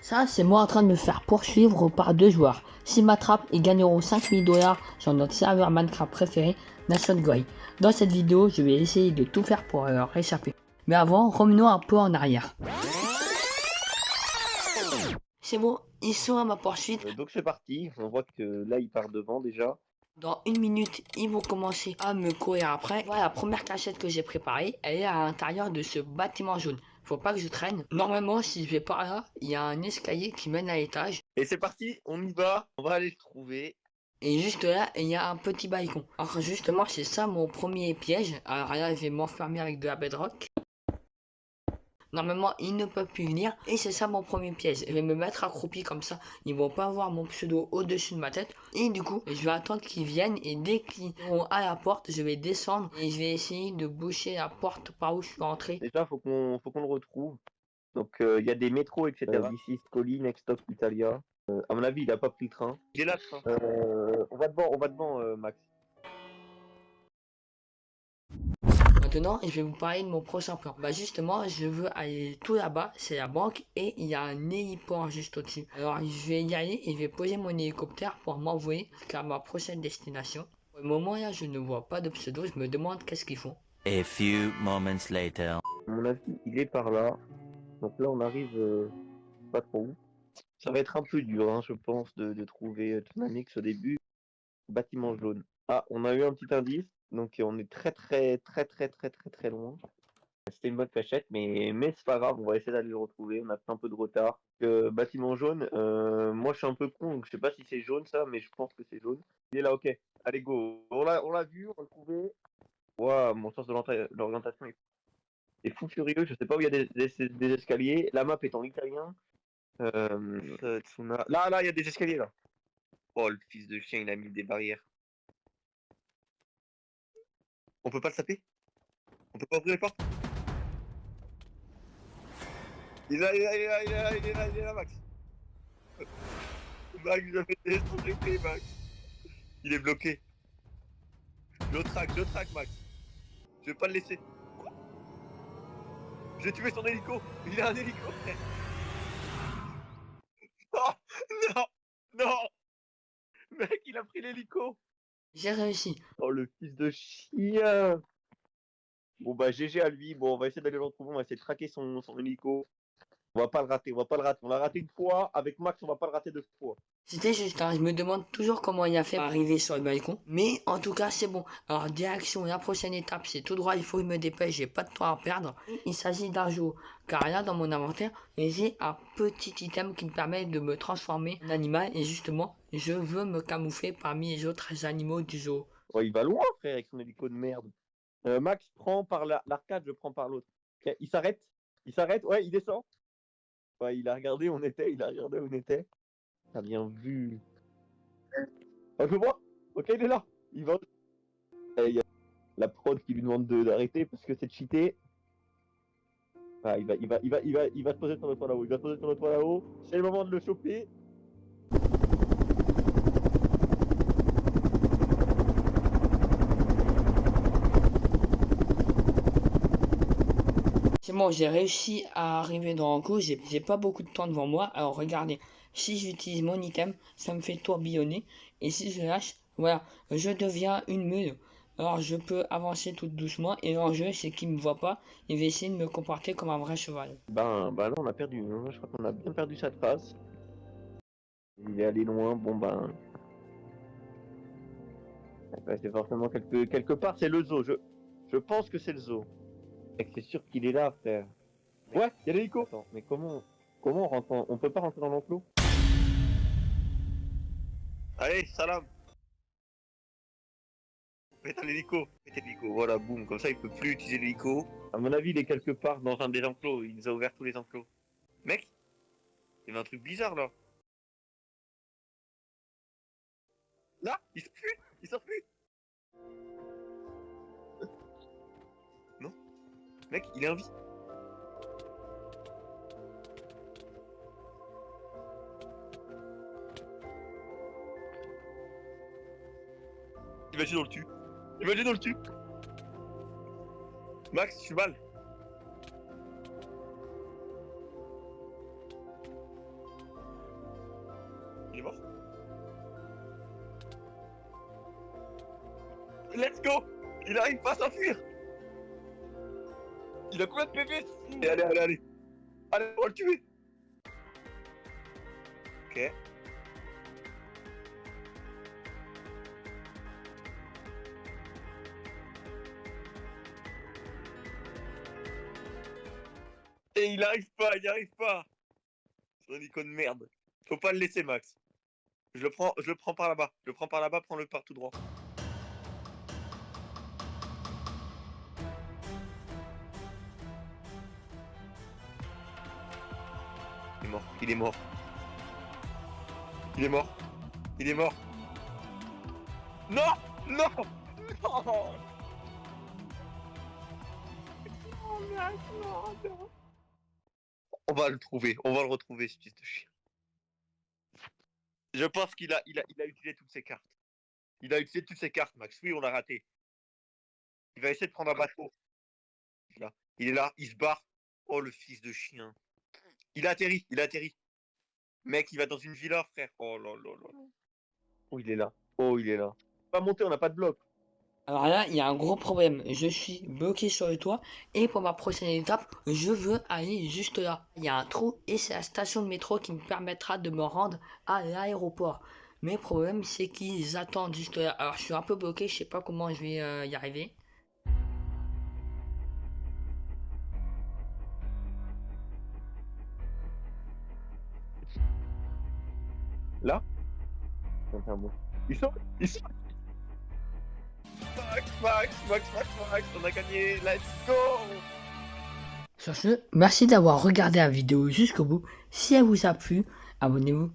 Ça, c'est moi en train de me faire poursuivre par 2 joueurs. S'ils m'attrapent, ils gagneront 5000 dollars sur notre serveur Minecraft préféré, Nation Goy. Dans cette vidéo, je vais essayer de tout faire pour leur échapper. Mais avant, revenons un peu en arrière. C'est bon, ils sont à ma poursuite. Donc c'est parti, on voit que là il part devant déjà. Dans 1 minute, ils vont commencer à me courir après. Voilà, la première cachette que j'ai préparée, elle est à l'intérieur de ce bâtiment jaune. Faut pas que je traîne. Normalement, si je vais par là, il y a un escalier qui mène à l'étage. Et c'est parti, on y va, on va aller le trouver. Et juste là, il y a un petit balcon. Alors justement, c'est ça mon premier piège. Alors là, je vais m'enfermer avec de la bedrock. Normalement, ils ne peuvent plus venir. Et c'est ça mon premier piège. Je vais me mettre accroupi comme ça. Ils vont pas voir mon pseudo au-dessus de ma tête. Et du coup, je vais attendre qu'ils viennent. Et dès qu'ils seront à la porte, je vais descendre. Et je vais essayer de boucher la porte par où je suis entré. Déjà faut qu'on le retrouve. Donc il y a des métros, etc. This is Colline, next stop Italia. À mon avis, il a pas pris le train. Il est là le train. On va devant Max. Maintenant, je vais vous parler de mon prochain plan. Bah justement, je veux aller tout là-bas, c'est la banque, et il y a un héliport juste au-dessus. Alors je vais y aller et je vais poser mon hélicoptère pour m'envoyer jusqu'à ma prochaine destination. Pour le moment là, je ne vois pas de pseudo, je me demande qu'est-ce qu'ils font. A few moments later. À mon avis, il est par là. Donc là on arrive pas trop où. Ça va être un peu dur, hein, je pense, de trouver Tonamix au début. Bâtiment jaune. Ah, on a eu un petit indice. Donc on est très loin. C'était une bonne cachette, mais c'est pas grave, on va essayer d'aller le retrouver. On a fait un peu de retard. Bâtiment jaune, moi je suis un peu con, donc je sais pas si c'est jaune ça, mais je pense que c'est jaune. Il est là, ok. Allez, go. On l'a vu, on l'a trouvé. Ouah, mon sens de l'orientation est fou furieux. Je sais pas où il y a des escaliers. La map est en italien. Là, il y a des escaliers là. Oh, le fils de chien, il a mis des barrières. On peut pas le taper? On peut pas ouvrir les portes? Il est là, il est là, Max. Max, j'avais déstabilisé, Max. Il est bloqué. Je le traque, Max. Je vais pas le laisser. Quoi? J'ai tué son hélico. Il a un hélico, frère. Oh, non, non. Mec, il a pris l'hélico. J'ai réussi. Oh, le fils de chien. Bon, bah, GG à lui. Bon, on va essayer d'aller le retrouver. On va essayer de traquer son hélico. On va pas le rater. On l'a raté une fois. Avec Max, on va pas le rater 2 fois. C'était juste, hein, je me demande toujours comment il a fait pour arriver sur le balcon. Mais en tout cas, c'est bon. Alors, direction, la prochaine étape, c'est tout droit, il faut que je me dépêche, j'ai pas de temps à perdre. Il s'agit d'un jour, car là, dans mon inventaire, j'ai un petit item qui me permet de me transformer en animal. Et justement, je veux me camoufler parmi les autres animaux du zoo. Oh, il va loin, frère, avec son hélico de merde. Max prend par l'arcade, je prends par l'autre. Okay, il s'arrête, ouais, il descend. Ouais, il a regardé où on était. T'as bien vu. Oh, je le vois. Ok, il est là. Il va. Et il y a la prod qui lui demande d'arrêter parce que c'est cheaté. Ah, il va se poser sur le toit là-haut. C'est le moment de le choper. C'est bon, j'ai réussi à arriver dans le coup, j'ai pas beaucoup de temps devant moi. Alors regardez, si j'utilise mon item, ça me fait tourbillonner. Et si je lâche, voilà, je deviens une mule. Alors je peux avancer tout doucement. Et l'enjeu, c'est qu'il me voit pas. Il va essayer de me comporter comme un vrai cheval. Là, on a perdu. Hein. Je crois qu'on a bien perdu sa trace. Il est allé loin. Bon, c'est forcément quelque part, c'est le zoo. Je pense que c'est le zoo. C'est sûr qu'il est là, frère. Ouais, il y a l'hélico. Attends, mais comment on rentre on peut pas rentrer dans l'enclos? Allez, salam. Mets l'hélico. Voilà, boum. Comme ça, il peut plus utiliser l'hélico. À mon avis, il est quelque part dans un des enclos. Il nous a ouvert tous les enclos. Mec, il y avait un truc bizarre là. Là, il s'enfuit. Non, mec, il est en vie. Imagine on le tue. Max, je suis mal. Il est mort. Let's go. Il arrive pas à s'enfuir. Il a combien de PV? Allez. Allez, on va le tuer. Ok. Et il arrive pas. C'est un icône de merde. Faut pas le laisser, Max. Je le prends par là-bas. Prends-le par tout droit. Il est mort. Non. On va le retrouver, ce fils de chien. Je pense qu'il a utilisé toutes ses cartes. Max. Oui, on l'a raté. Il va essayer de prendre un bateau. Là. Il est là, il se barre. Oh, le fils de chien. Il a atterri. Mec, il va dans une villa, frère. Oh là là là. Oh, il est là. Pas monter, on n'a pas de bloc. Alors là, il y a un gros problème. Je suis bloqué sur le toit et pour ma prochaine étape, je veux aller juste là. Il y a un trou et c'est la station de métro qui me permettra de me rendre à l'aéroport. Mais le problème, c'est qu'ils attendent juste là. Alors je suis un peu bloqué, je sais pas comment je vais y arriver. Là. Il sort. Max, on a gagné. Let's go. Sur ce, merci d'avoir regardé la vidéo jusqu'au bout. Si elle vous a plu, abonnez-vous